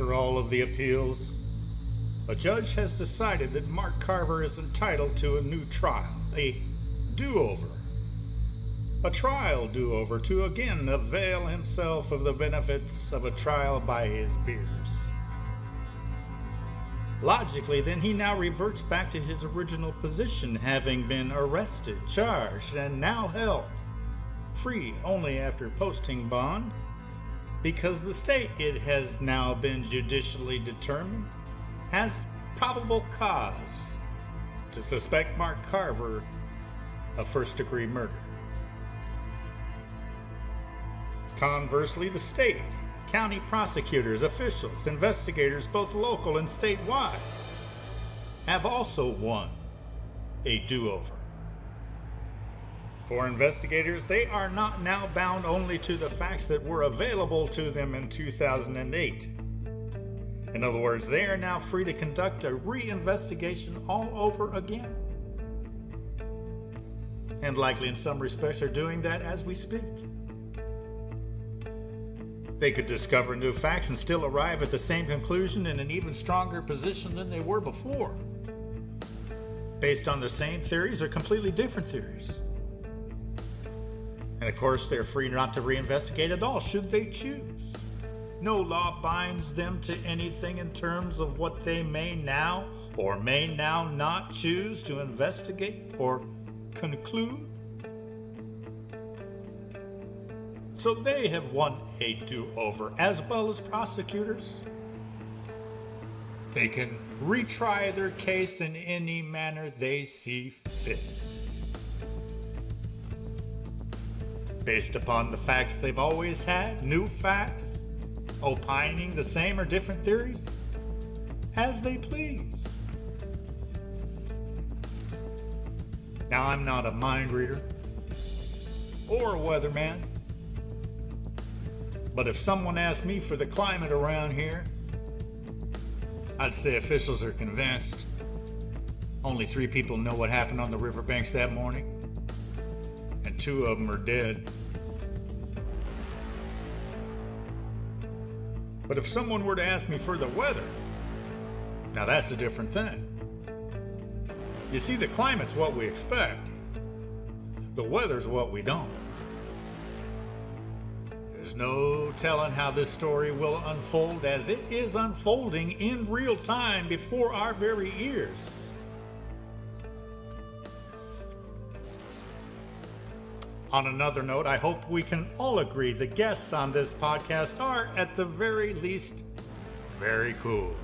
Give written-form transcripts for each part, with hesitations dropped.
After all of the appeals, a judge has decided that Mark Carver is entitled to a new trial, a do-over. A trial do-over to again avail himself of the benefits of a trial by his peers. Logically, then, he now reverts back to his original position, having been arrested, charged, and now held free only after posting bond, because the state, it has now been judicially determined, has probable cause to suspect Mark Carver of first-degree murder. Conversely, the state, county prosecutors, officials, investigators, both local and statewide, have also won a do-over. For investigators, they are not now bound only to the facts that were available to them in 2008. In other words, they are now free to conduct a re-investigation all over again. And likely in some respects are doing that as we speak. They could discover new facts and still arrive at the same conclusion in an even stronger position than they were before, based on the same theories or completely different theories. And of course, they're free not to reinvestigate at all, should they choose. No law binds them to anything in terms of what they may now or may now not choose to investigate or conclude. So they have won a do-over, as well as prosecutors. They can retry their case in any manner they see fit, based upon the facts they've always had, new facts, opining the same or different theories, as they please. Now, I'm not a mind reader or a weatherman, but if someone asked me for the climate around here, I'd say officials are convinced. Only 3 people know what happened on the riverbanks that morning, and 2 of them are dead. But if someone were to ask me for the weather, now that's a different thing. You see, the climate's what we expect. The weather's what we don't. There's no telling how this story will unfold, as it is unfolding in real time before our very ears. On another note, I hope we can all agree the guests on this podcast are, at the very least, very cool.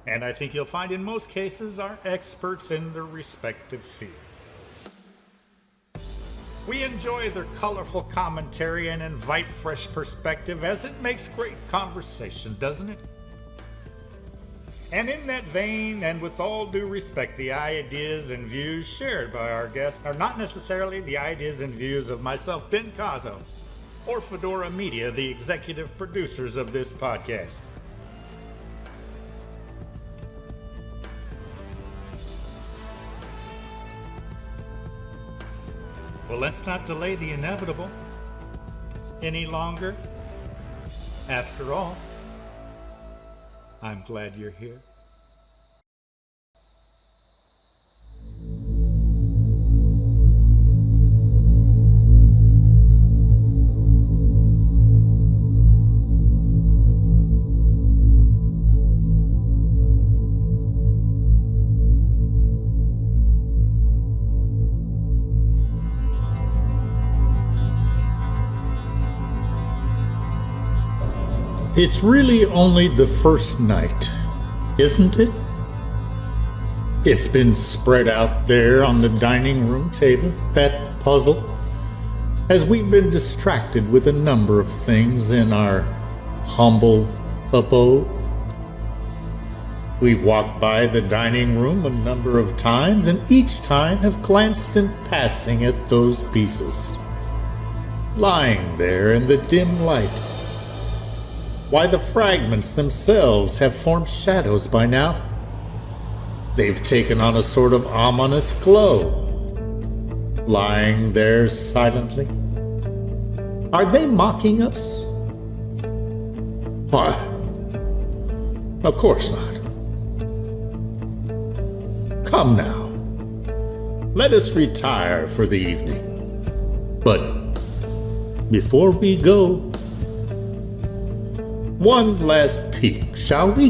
And I think you'll find in most cases are experts in their respective field. We enjoy their colorful commentary and invite fresh perspective, as it makes great conversation, doesn't it? And in that vein, and with all due respect, the ideas and views shared by our guests are not necessarily the ideas and views of myself, Ben Cazzo, or Fedora Media, the executive producers of this podcast. Well, let's not delay the inevitable any longer. After all, I'm glad you're here. It's really only the first night, isn't it? It's been spread out there on the dining room table, that puzzle, as we've been distracted with a number of things in our humble abode. We've walked by the dining room a number of times, and each time have glanced in passing at those pieces, lying there in the dim light. Why, the fragments themselves have formed shadows by now. They've taken on a sort of ominous glow, lying there silently. Are they mocking us? Why? Of course not. Come now. Let us retire for the evening. But before we go, one last peek, shall we?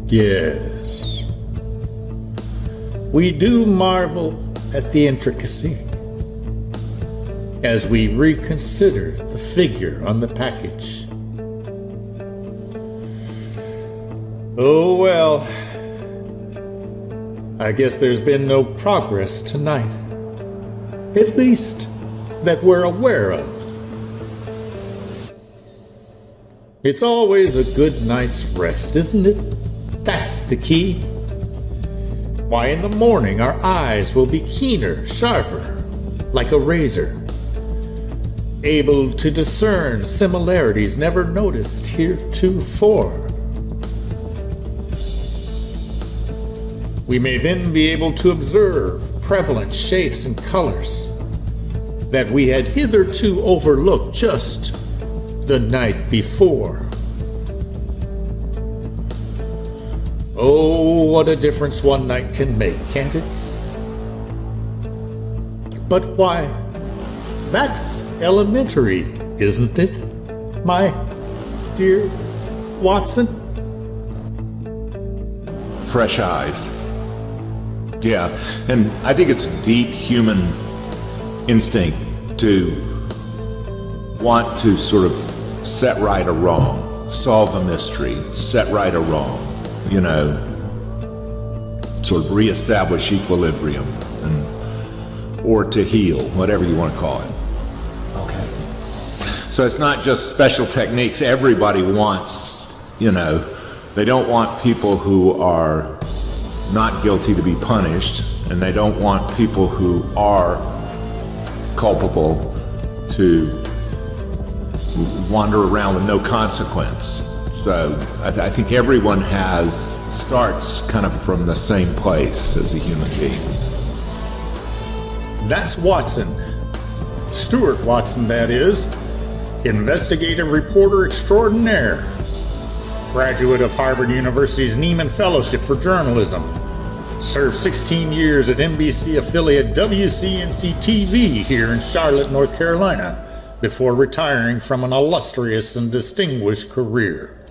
Yes. We do marvel at the intricacy as we reconsider the figure on the package. Oh well, I guess there's been no progress tonight. At least that we're aware of. It's always a good night's rest, isn't it? That's the key. Why, in the morning our eyes will be keener, sharper, like a razor, able to discern similarities never noticed heretofore. We may then be able to observe prevalent shapes and colors that we had hitherto overlooked just the night before. Oh, what a difference one night can make, can't it? But why, that's elementary, isn't it, my dear Watson? Fresh eyes. Yeah, and I think it's deep human instinct to want to sort of set right a wrong, solve a mystery, set right a wrong, you know, sort of reestablish equilibrium, or to heal, whatever you want to call it. Okay. So it's not just special techniques. Everybody wants, you know, they don't want people who are not guilty to be punished, and they don't want people who are culpable to wander around with no consequence. So I think everyone starts kind of from the same place as a human being. That's Watson. Stuart Watson, that is. Investigative reporter extraordinaire. Graduate of Harvard University's Nieman Fellowship for Journalism. Served 16 years at NBC affiliate WCNC-TV here in Charlotte, North Carolina, before retiring from an illustrious and distinguished career,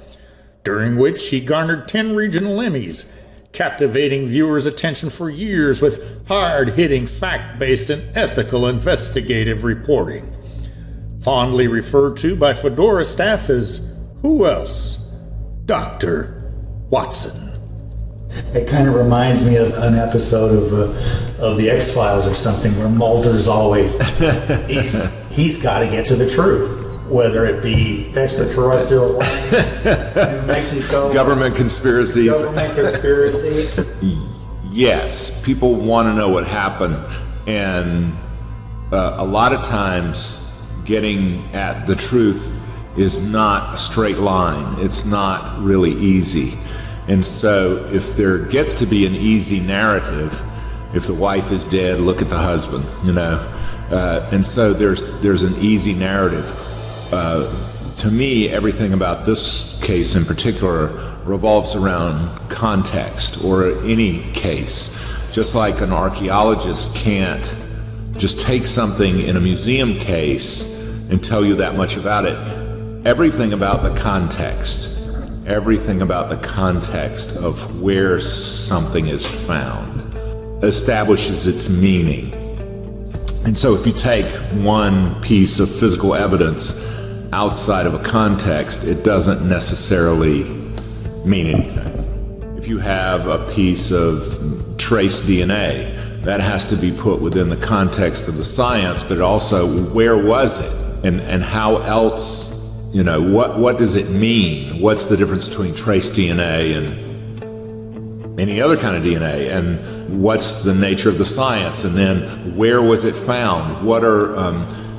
during which he garnered 10 regional Emmys, captivating viewers' attention for years with hard-hitting, fact-based, and ethical investigative reporting. Fondly referred to by Fedora staff as, who else? Dr. Watson. It kind of reminds me of an episode of the X-Files or something where Mulder's always, he's got to get to the truth, whether it be extraterrestrials in Mexico. Government conspiracies. Government conspiracy. Yes, people want to know what happened, and a lot of times getting at the truth is not a straight line. It's not really easy. And so if there gets to be an easy narrative, if the wife is dead, look at the husband, you know. And so there's an easy narrative. To me, everything about this case in particular revolves around context, or any case. Just like an archaeologist can't just take something in a museum case and tell you that much about it. Everything about the context. Everything about the context of where something is found establishes its meaning. And so if you take one piece of physical evidence outside of a context, it doesn't necessarily mean anything. If you have a piece of trace DNA, that has to be put within the context of the science, but also where was it, and how else, you know, what does it mean? What's the difference between trace DNA and any other kind of DNA? And what's the nature of the science? And then where was it found? What are,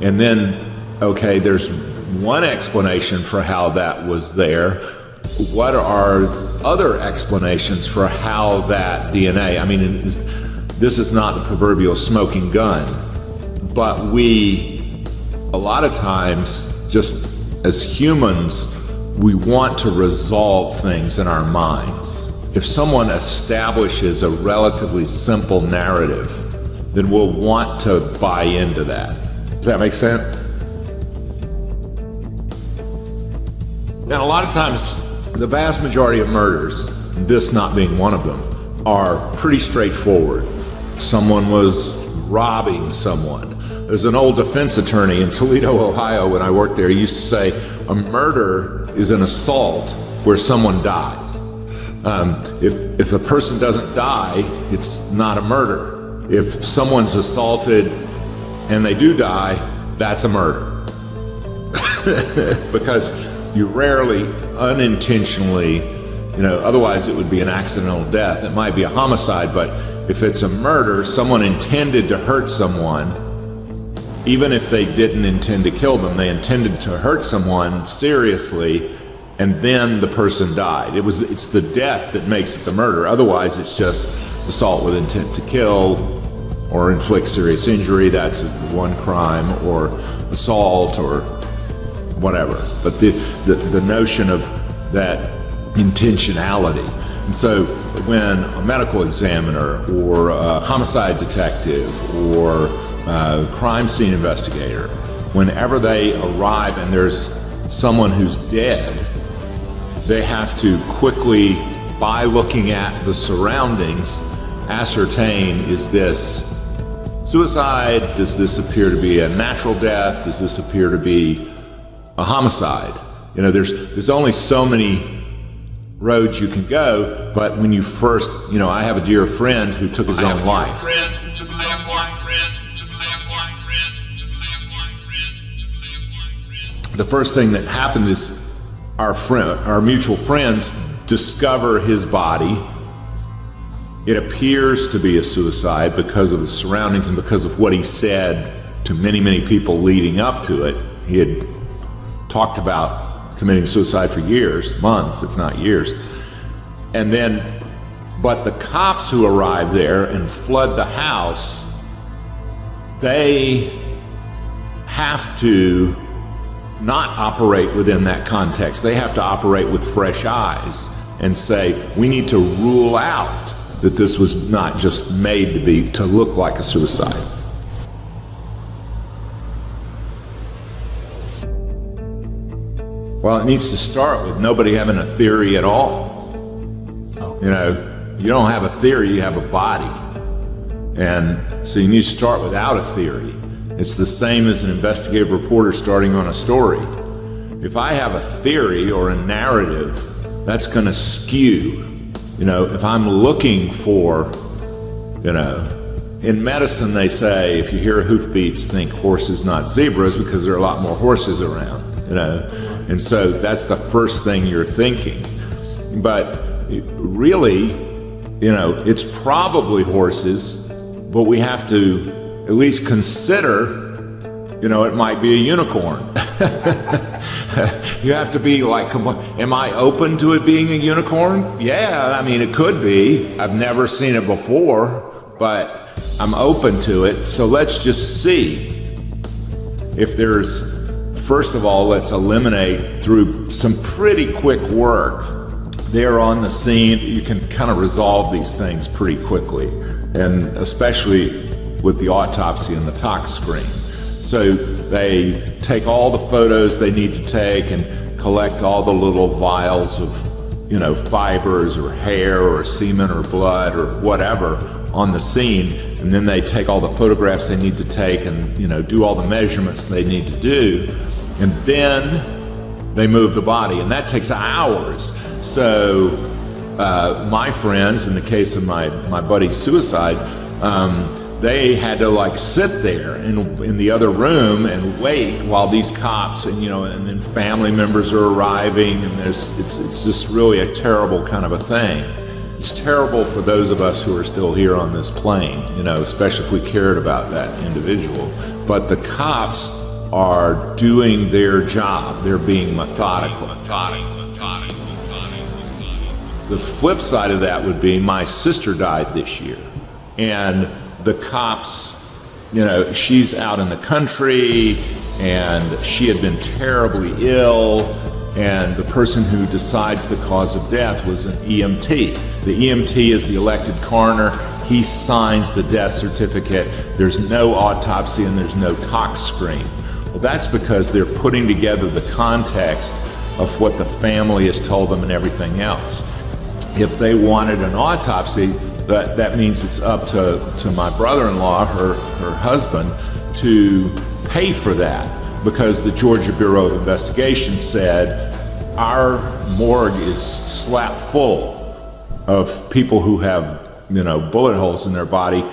and then, okay, there's one explanation for how that was there. What are other explanations for how that DNA, I mean, this is not the proverbial smoking gun, but we, a lot of times, just as humans, we want to resolve things in our minds. If someone establishes a relatively simple narrative, then we'll want to buy into that. Does that make sense? Now, a lot of times, the vast majority of murders, this not being one of them, are pretty straightforward. Someone was robbing someone. There's an old defense attorney in Toledo, Ohio, when I worked there. He used to say, a murder is an assault where someone dies. If a person doesn't die, it's not a murder. If someone's assaulted and they do die, that's a murder. Because you rarely unintentionally, otherwise it would be an accidental death. It might be a homicide, but if it's a murder, someone intended to hurt someone. Even if they didn't intend to kill them, they intended to hurt someone seriously, and then the person died. It's the death that makes it the murder. Otherwise, it's just assault with intent to kill or inflict serious injury. That's one crime, or assault, or whatever. But the notion of that intentionality. And so when a medical examiner or a homicide detective or crime scene investigator, whenever they arrive and there's someone who's dead, they have to quickly, by looking at the surroundings, ascertain, is this suicide? Does this appear to be a natural death? Does this appear to be a homicide? There's only so many roads you can go, but when you first, I have a dear friend who took his own life. The first thing that happened is our mutual friends discover his body. It appears to be a suicide because of the surroundings and because of what he said to many, many people leading up to it. He had talked about committing suicide for years, months, if not years. But the cops who arrive there and flood the house, they have to not operate within that context. They have to operate with fresh eyes and say, we need to rule out that this was not just made to look like a suicide. Well, it needs to start with nobody having a theory at all. You don't have a theory, you have a body. And so you need to start without a theory. It's the same as an investigative reporter starting on a story. If I have a theory or a narrative, that's going to skew. If I'm looking for, in medicine they say, if you hear hoofbeats, think horses, not zebras, because there are a lot more horses around, And so that's the first thing you're thinking. But really, it's probably horses, but we have to at least consider, it might be a unicorn. You have to be like, am I open to it being a unicorn? Yeah, it could be. I've never seen it before, but I'm open to it. So let's just see if first of all, let's eliminate through some pretty quick work. They're on the scene. You can kind of resolve these things pretty quickly, and especially with the autopsy and the tox screen. So they take all the photos they need to take and collect all the little vials of, fibers or hair or semen or blood or whatever on the scene. And then they take all the photographs they need to take and, do all the measurements they need to do. And then they move the body, and that takes hours. So my friends, in the case of my buddy's suicide, they had to sit there in the other room and wait while these cops and then family members are arriving, and it's just really a terrible kind of a thing. It's terrible for those of us who are still here on this plane, especially if we cared about that individual. But the cops are doing their job. They're being methodical. The flip side of that would be my sister died this year, and the cops, she's out in the country, and she had been terribly ill, and the person who decides the cause of death was an EMT. The EMT is the elected coroner. He signs the death certificate. There's no autopsy and there's no tox screen. Well, that's because they're putting together the context of what the family has told them and everything else. If they wanted an autopsy, that means it's up to my brother-in-law, her husband, to pay for that, because the Georgia Bureau of Investigation said our morgue is slap full of people who have, bullet holes in their body.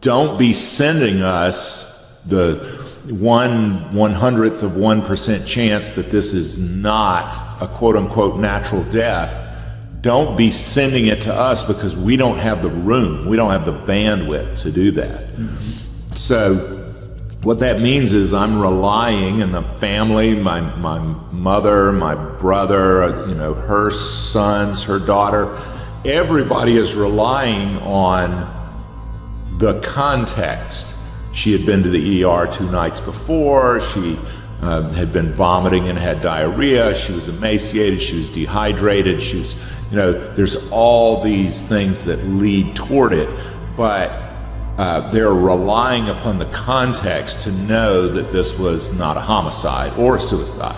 Don't be sending us the 1/100th% chance that this is not a quote-unquote natural death. Don't be sending it to us because we don't have the room, we don't have the bandwidth to do that. So what that means is I'm relying, and the family, my mother, my brother, her sons, her daughter, everybody is relying on the context. She had been to the ER 2 nights before. She had been vomiting and had diarrhea. She was emaciated. She was dehydrated. There's all these things that lead toward it, but they're relying upon the context to know that this was not a homicide or a suicide,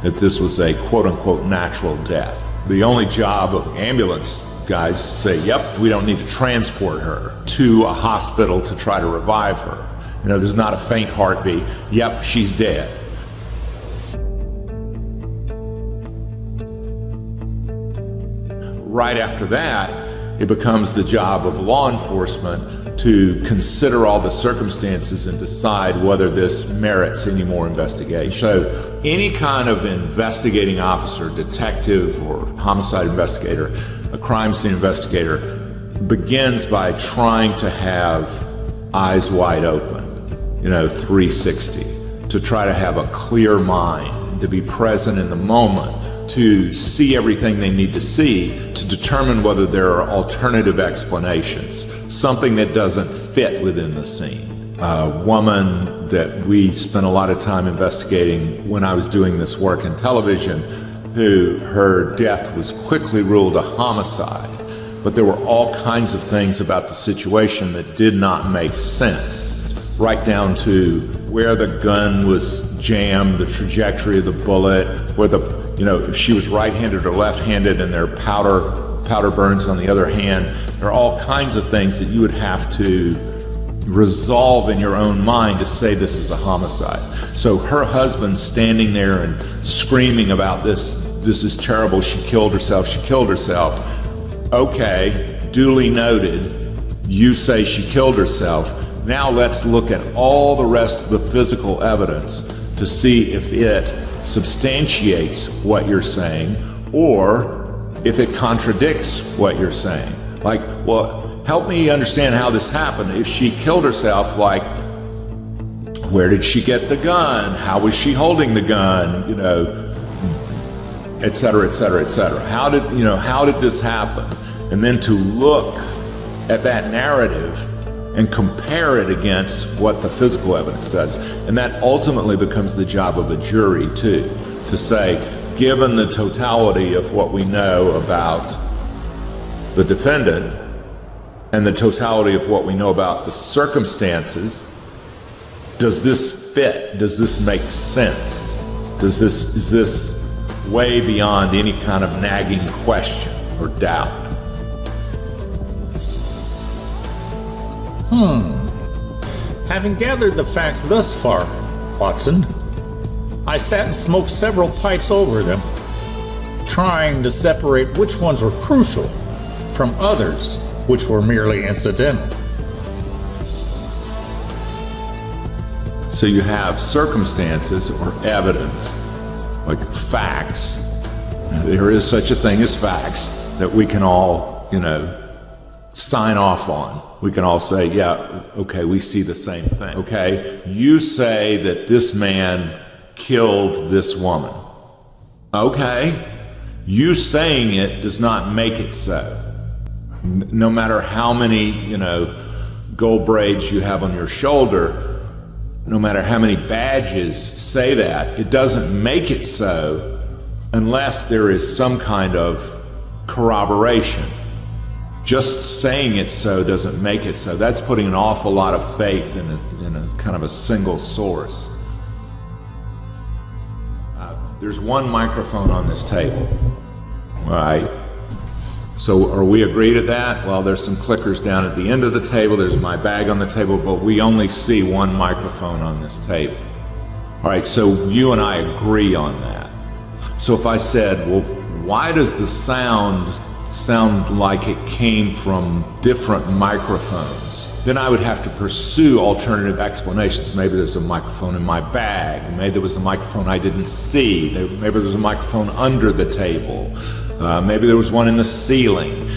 that this was a quote-unquote natural death. The only job of ambulance guys say, yep, we don't need to transport her to a hospital to try to revive her. There's not a faint heartbeat. Yep, she's dead. Right after that, it becomes the job of law enforcement to consider all the circumstances and decide whether this merits any more investigation. So any kind of investigating officer, detective or homicide investigator, a crime scene investigator, begins by trying to have eyes wide open, 360, to try to have a clear mind and to be present in the moment, to see everything they need to see, to determine whether there are alternative explanations, something that doesn't fit within the scene. A woman that we spent a lot of time investigating when I was doing this work in television, who her death was quickly ruled a homicide, but there were all kinds of things about the situation that did not make sense, right down to where the gun was jammed, the trajectory of the bullet, where if she was right-handed or left-handed, and there are powder burns on the other hand. There are all kinds of things that you would have to resolve in your own mind to say this is a homicide. So her husband standing there and screaming about this is terrible, she killed herself. Okay, duly noted, you say she killed herself. Now let's look at all the rest of the physical evidence to see if it substantiates what you're saying or if it contradicts what you're saying. Like, well, help me understand how this happened. If she killed herself, like, where did she get the gun? How was she holding the gun? Et cetera, et cetera, et cetera. How did this happen? And then to look at that narrative and compare it against what the physical evidence does. And that ultimately becomes the job of the jury too, to say, given the totality of what we know about the defendant and the totality of what we know about the circumstances, does this fit? Does this make sense? Is this way beyond any kind of nagging question or doubt? Having gathered the facts thus far, Watson, I sat and smoked several pipes over them, trying to separate which ones were crucial from others which were merely incidental. So you have circumstances or evidence, like facts. There is such a thing as facts that we can all, sign off on. We can all say, yeah, okay, we see the same thing. Okay, you say that this man killed this woman. Okay, you saying it does not make it so. No matter how many, gold braids you have on your shoulder, no matter how many badges say that, it doesn't make it so unless there is some kind of corroboration. Just saying it's so doesn't make it so. That's putting an awful lot of faith in a kind of a single source. There's one microphone on this table. All right. So are we agreed at that? Well, there's some clickers down at the end of the table. There's my bag on the table, but we only see one microphone on this table. All right, so you and I agree on that. So if I said, well, why does the sound like it came from different microphones? Then I would have to pursue alternative explanations. Maybe there's a microphone in my bag. Maybe there was a microphone I didn't see. Maybe there was a microphone under the table. Maybe there was one in the ceiling.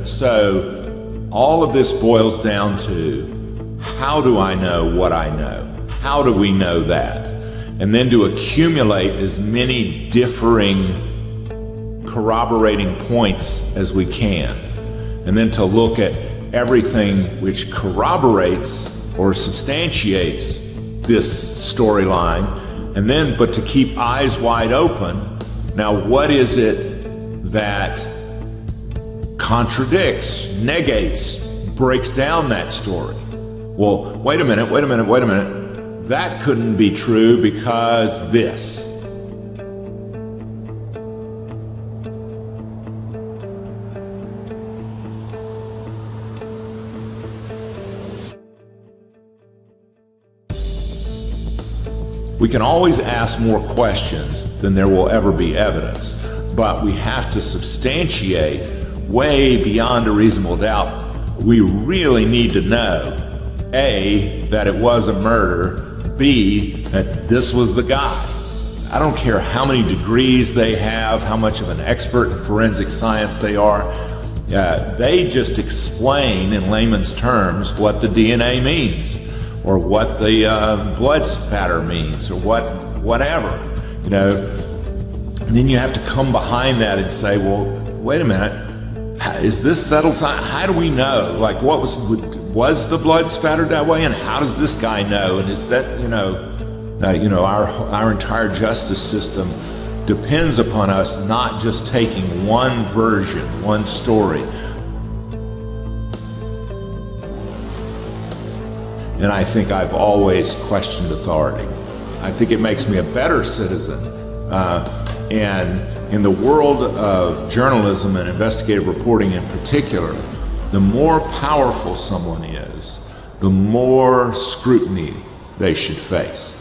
So all of this boils down to, how do I know what I know? How do we know that? And then to accumulate as many differing corroborating points as we can. And then to look at everything which corroborates or substantiates this storyline, and then but to keep eyes wide open. Now, what is it that contradicts, negates, breaks down that story? Well, wait a minute. That couldn't be true because this. We can always ask more questions than there will ever be evidence, but we have to substantiate way beyond a reasonable doubt. We really need to know, A, that it was a murder, B, that this was the guy. I don't care how many degrees they have, how much of an expert in forensic science they are. They just explain in layman's terms what the DNA means, or what the blood spatter means, or whatever. And then you have to come behind that and say, well, wait a minute, is this settled time? How do we know? Like, what was the blood spattered that way, and how does this guy know? And is that, our entire justice system depends upon us not just taking one version, one story. And I think I've always questioned authority. I think it makes me a better citizen. And in the world of journalism and investigative reporting in particular, the more powerful someone is, the more scrutiny they should face.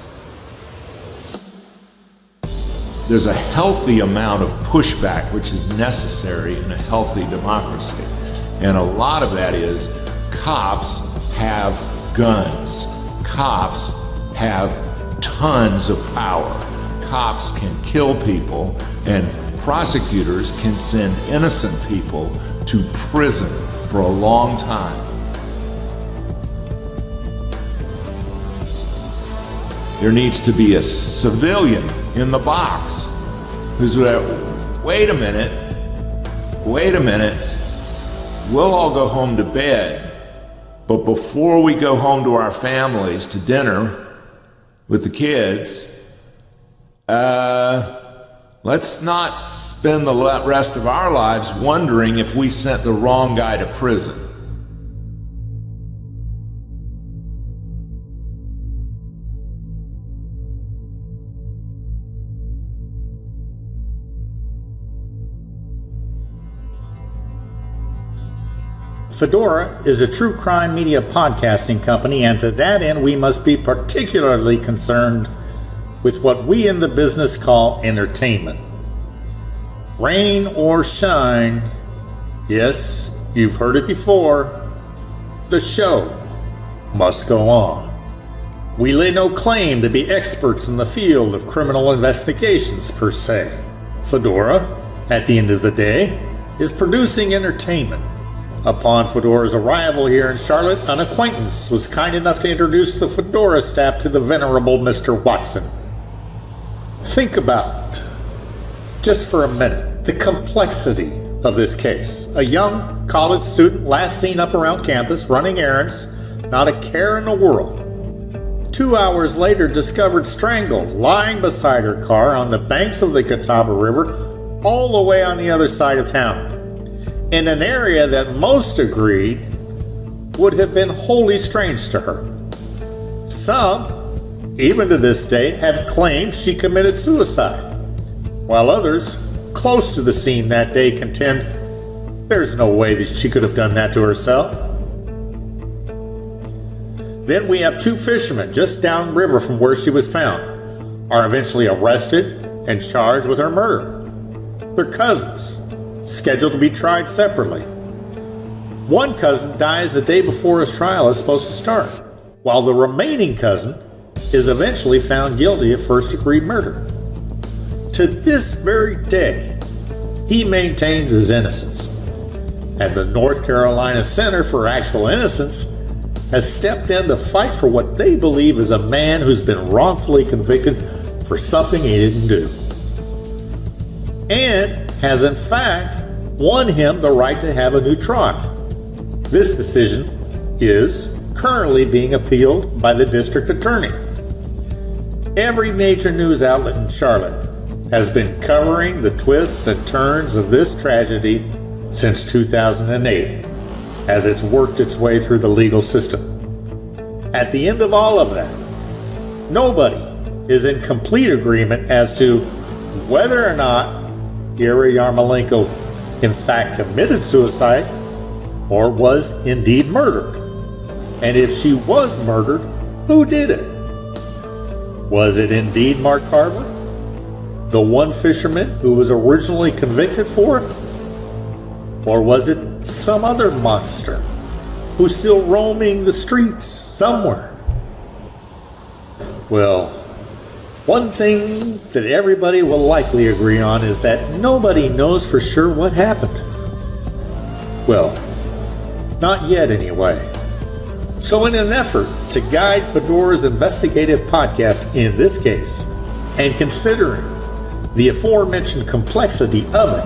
There's a healthy amount of pushback which is necessary in a healthy democracy. And a lot of that is cops have guns. Cops have tons of power. Cops can kill people, and prosecutors can send innocent people to prison for a long time. There needs to be a civilian in the box who's like, wait a minute, we'll all go home to bed. But before we go home to our families to dinner with the kids, let's not spend the rest of our lives wondering if we sent the wrong guy to prison. Fedora is a true crime media podcasting company, and to that end, we must be particularly concerned with what we in the business call entertainment. Rain or shine, yes, you've heard it before, the show must go on. We lay no claim to be experts in the field of criminal investigations per se. Fedora, at the end of the day, is producing entertainment. Upon Fedora's arrival here in Charlotte, an acquaintance was kind enough to introduce the Fedora staff to the venerable Mr. Watson. Think about, just for a minute, the complexity of this case. A young college student last seen up around campus running errands, not a care in the world. 2 hours later discovered strangled, lying beside her car on the banks of the Catawba River, all the way on the other side of town, in an area that most agreed would have been wholly strange to her. Some, even to this day, have claimed she committed suicide, while others, close to the scene that day, contend there's no way that she could have done that to herself. Then we have 2 fishermen just downriver from where she was found, are eventually arrested and charged with her murder. They're cousins, scheduled to be tried separately. One cousin dies the day before his trial is supposed to start, while the remaining cousin is eventually found guilty of first-degree murder. To this very day, he maintains his innocence, and the North Carolina Center for Actual Innocence has stepped in to fight for what they believe is a man who's been wrongfully convicted for something he didn't do, and has in fact won him the right to have a new trial. This decision is currently being appealed by the district attorney. Every major news outlet in Charlotte has been covering the twists and turns of this tragedy since 2008, as it's worked its way through the legal system. At the end of all of that, nobody is in complete agreement as to whether or not Ira Yarmolenko in fact committed suicide or was indeed murdered. And if she was murdered, who did it? Was it indeed Mark Carver, the one fisherman who was originally convicted for it? Or was it some other monster who's still roaming the streets somewhere? Well, one thing that everybody will likely agree on is that nobody knows for sure what happened. Well, not yet anyway. So in an effort to guide Fedora's investigative podcast in this case, and considering the aforementioned complexity of it,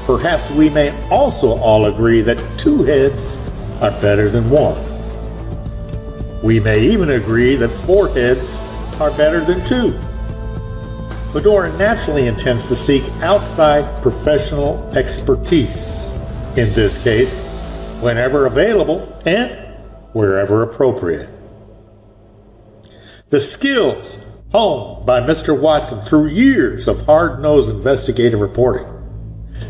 perhaps we may also all agree that 2 heads are better than 1. We may even agree that 4 heads are better than 2. Fedora naturally intends to seek outside professional expertise, in this case, whenever available and wherever appropriate. The skills honed by Mr. Watson through years of hard-nosed investigative reporting,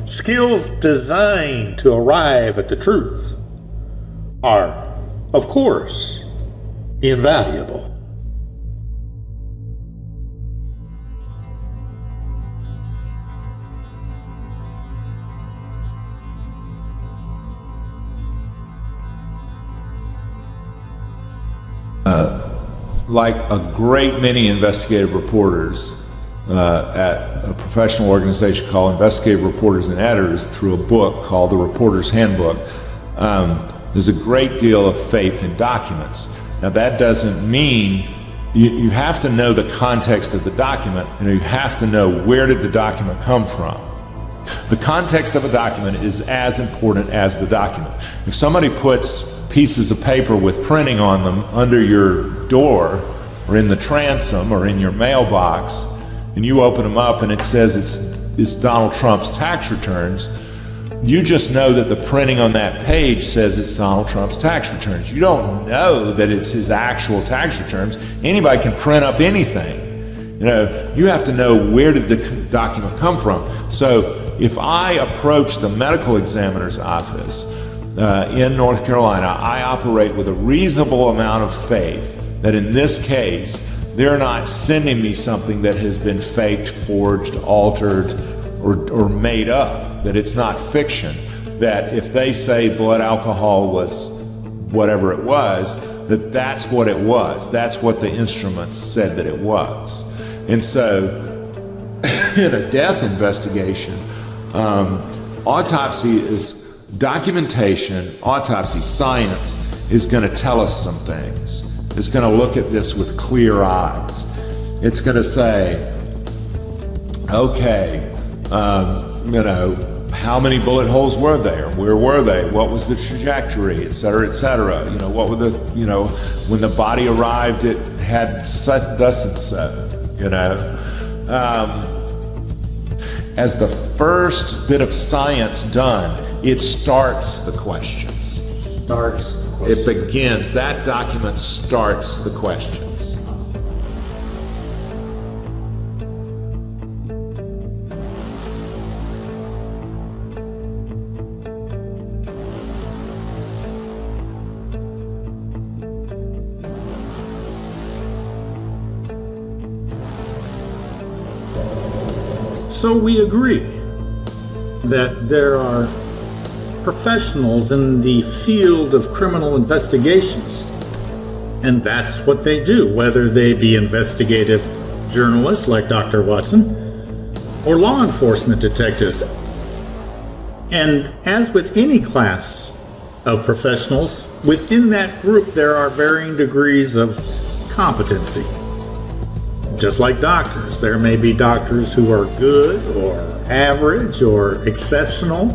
skills designed to arrive at the truth, are, of course, invaluable. Like a great many investigative reporters at a professional organization called Investigative Reporters and Editors, through a book called The Reporter's Handbook, there's a great deal of faith in documents. Now that doesn't mean you have to know the context of the document, and you have to know where did the document come from. The context of a document is as important as the document. If somebody puts pieces of paper with printing on them under your door or in the transom or in your mailbox, and you open them up and it says it's Donald Trump's tax returns, you just know that the printing on that page says it's Donald Trump's tax returns. You don't know that it's his actual tax returns. Anybody can print up anything. You have to know where did the document come from. So if I approach the medical examiner's office in North Carolina, I operate with a reasonable amount of faith that in this case, they're not sending me something that has been faked, forged, altered, or made up, that it's not fiction, that if they say blood alcohol was whatever it was, that's what it was. That's what the instruments said that it was. And so in a death investigation, autopsy is documentation, autopsy science is going to tell us some things. It's going to look at this with clear eyes. It's going to say, okay, how many bullet holes were there? Where were they? What was the trajectory, et cetera, et cetera? You know, what were the, you know, when the body arrived, it had such, thus and so, you know. As the first bit of science done, it starts the questions. It begins, that document starts the questions. So we agree that there are professionals in the field of criminal investigations, and that's what they do, whether they be investigative journalists like Dr. Watson or law enforcement detectives. And as with any class of professionals, within that group there are varying degrees of competency. Just like doctors, there may be doctors who are good or average or exceptional,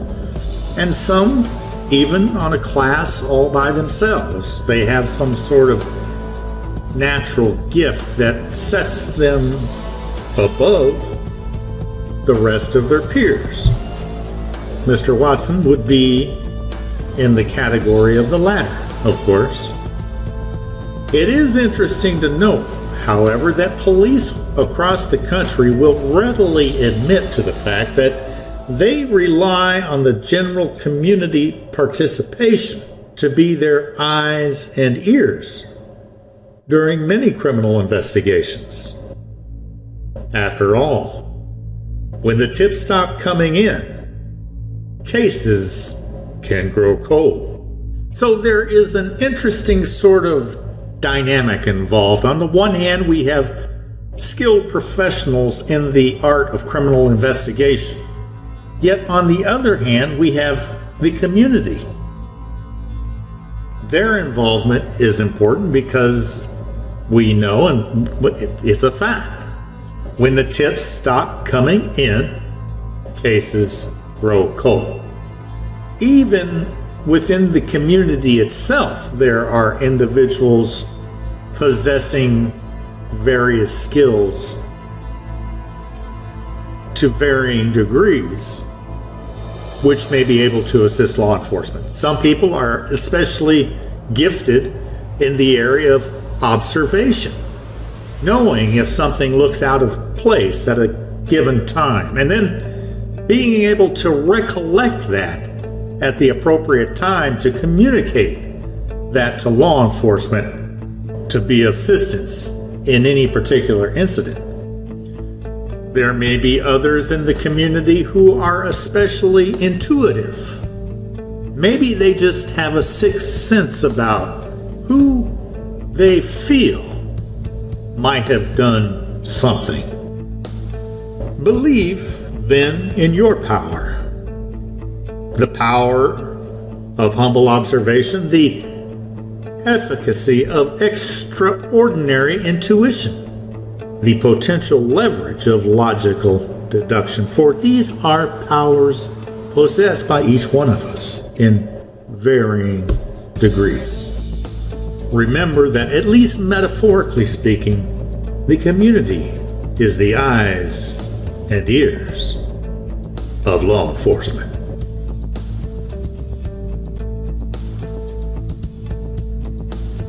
and some even on a class all by themselves. They have some sort of natural gift that sets them above the rest of their peers. Mr. Watson would be in the category of the latter, of course. It is interesting to note, however, that police across the country will readily admit to the fact that they rely on the general community participation to be their eyes and ears during many criminal investigations. After all, when the tips stop coming in, cases can grow cold. So there is an interesting sort of dynamic involved. On the one hand, we have skilled professionals in the art of criminal investigation. Yet on the other hand, we have the community. Their involvement is important because we know, and it's a fact, when the tips stop coming in, cases grow cold. Even within the community itself, there are individuals possessing various skills to varying degrees, which may be able to assist law enforcement. Some people are especially gifted in the area of observation, knowing if something looks out of place at a given time, and then being able to recollect that at the appropriate time to communicate that to law enforcement to be of assistance in any particular incident. There may be others in the community who are especially intuitive. Maybe they just have a sixth sense about who they feel might have done something. Believe, then, in your power. The power of humble observation, the efficacy of extraordinary intuition, the potential leverage of logical deduction, for these are powers possessed by each one of us in varying degrees. Remember that, at least metaphorically speaking, the community is the eyes and ears of law enforcement.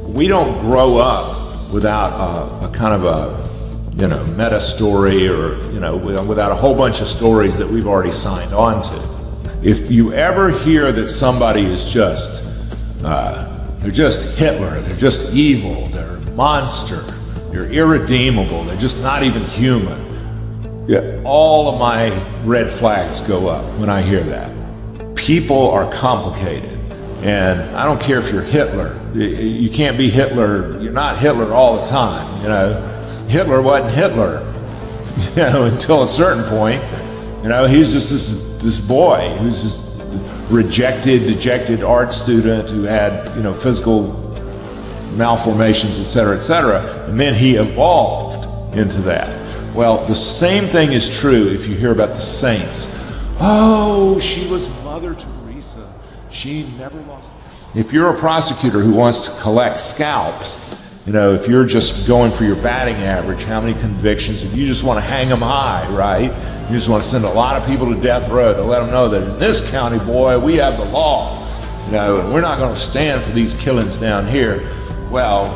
We don't grow up without a kind of a, meta story, or, without a whole bunch of stories that we've already signed on to. If you ever hear that somebody is just, they're just Hitler, they're just evil, they're a monster, they're irredeemable, they're just not even human, yeah, all of my red flags go up when I hear that. People are complicated. And I don't care if you're Hitler. You can't be Hitler. You're not Hitler all the time. Hitler wasn't Hitler, until a certain point. He's just this boy who's just rejected, dejected art student who had, physical malformations, et cetera, and then he evolved into that. Well, the same thing is true if you hear about the saints. Oh, she was Mother Teresa. She never lost. If you're a prosecutor who wants to collect scalps, if you're just going for your batting average, how many convictions, if you just want to hang them high, right? You just want to send a lot of people to death row to let them know that in this county, boy, we have the law, and we're not going to stand for these killings down here. Well,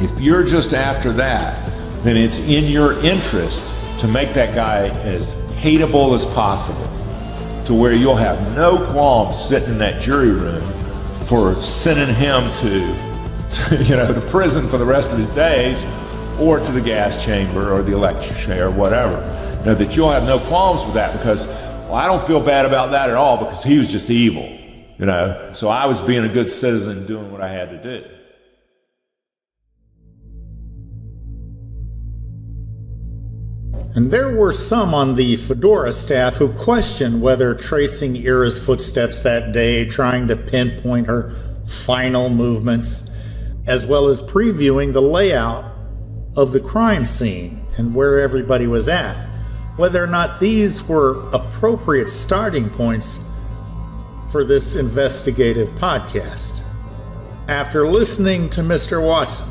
if you're just after that, then it's in your interest to make that guy as hateable as possible, to where you'll have no qualms sitting in that jury room for sending him to prison for the rest of his days, or to the gas chamber or the electric chair or whatever. That you'll have no qualms with that because, I don't feel bad about that at all because he was just evil, So I was being a good citizen and doing what I had to do. And there were some on the Fedora staff who questioned whether tracing Ira's footsteps that day, trying to pinpoint her final movements, as well as previewing the layout of the crime scene and where everybody was at, whether or not these were appropriate starting points for this investigative podcast. After listening to Mr. Watson,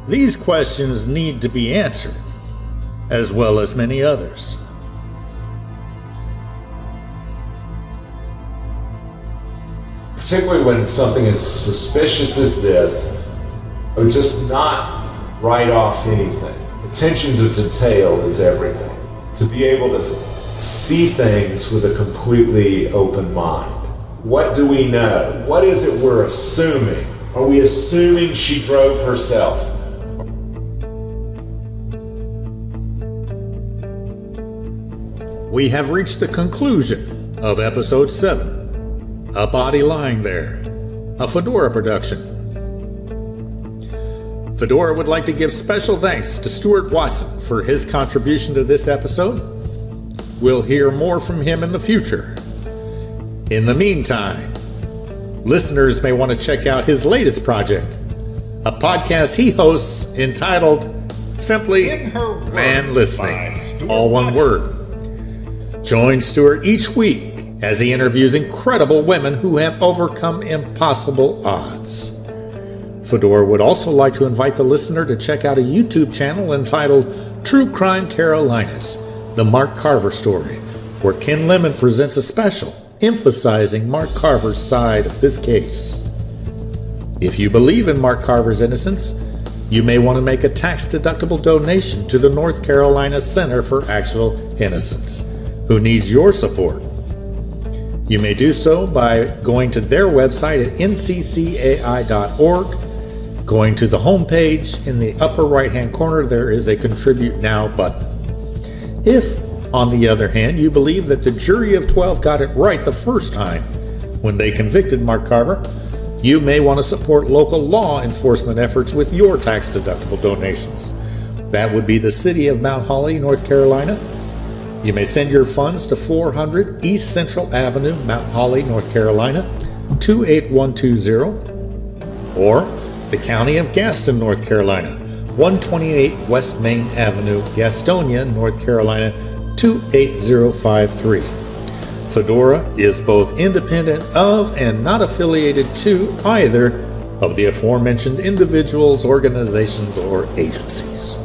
these questions need to be answered, as well as many others. Particularly when something as suspicious as this, or just not write off anything. Attention to detail is everything. To be able to see things with a completely open mind. What do we know? What is it we're assuming? Are we assuming she drove herself? We have reached the conclusion of episode 7. A Body Lying There, a Fedora production. Fedora would like to give special thanks to Stuart Watson for his contribution to this episode. We'll hear more from him in the future. In the meantime, listeners may want to check out his latest project, a podcast he hosts entitled simply Man Listening, all one word. Join Stuart each week as he interviews incredible women who have overcome impossible odds. Fedora would also like to invite the listener to check out a YouTube channel entitled True Crime Carolinas, The Mark Carver Story, where Ken Lemon presents a special emphasizing Mark Carver's side of this case. If you believe in Mark Carver's innocence, you may want to make a tax-deductible donation to the North Carolina Center for Actual Innocence, who needs your support. You may do so by going to their website at nccai.org. Going to the homepage, in the upper right-hand corner, there is a Contribute Now button. If, on the other hand, you believe that the jury of 12 got it right the first time when they convicted Mark Carver, you may want to support local law enforcement efforts with your tax-deductible donations. That would be the City of Mount Holly, North Carolina. You may send your funds to 400 East Central Avenue, Mount Holly, North Carolina, 28120, or the County of Gaston, North Carolina, 128 West Main Avenue, Gastonia, North Carolina, 28053. Fedora is both independent of and not affiliated to either of the aforementioned individuals, organizations, or agencies.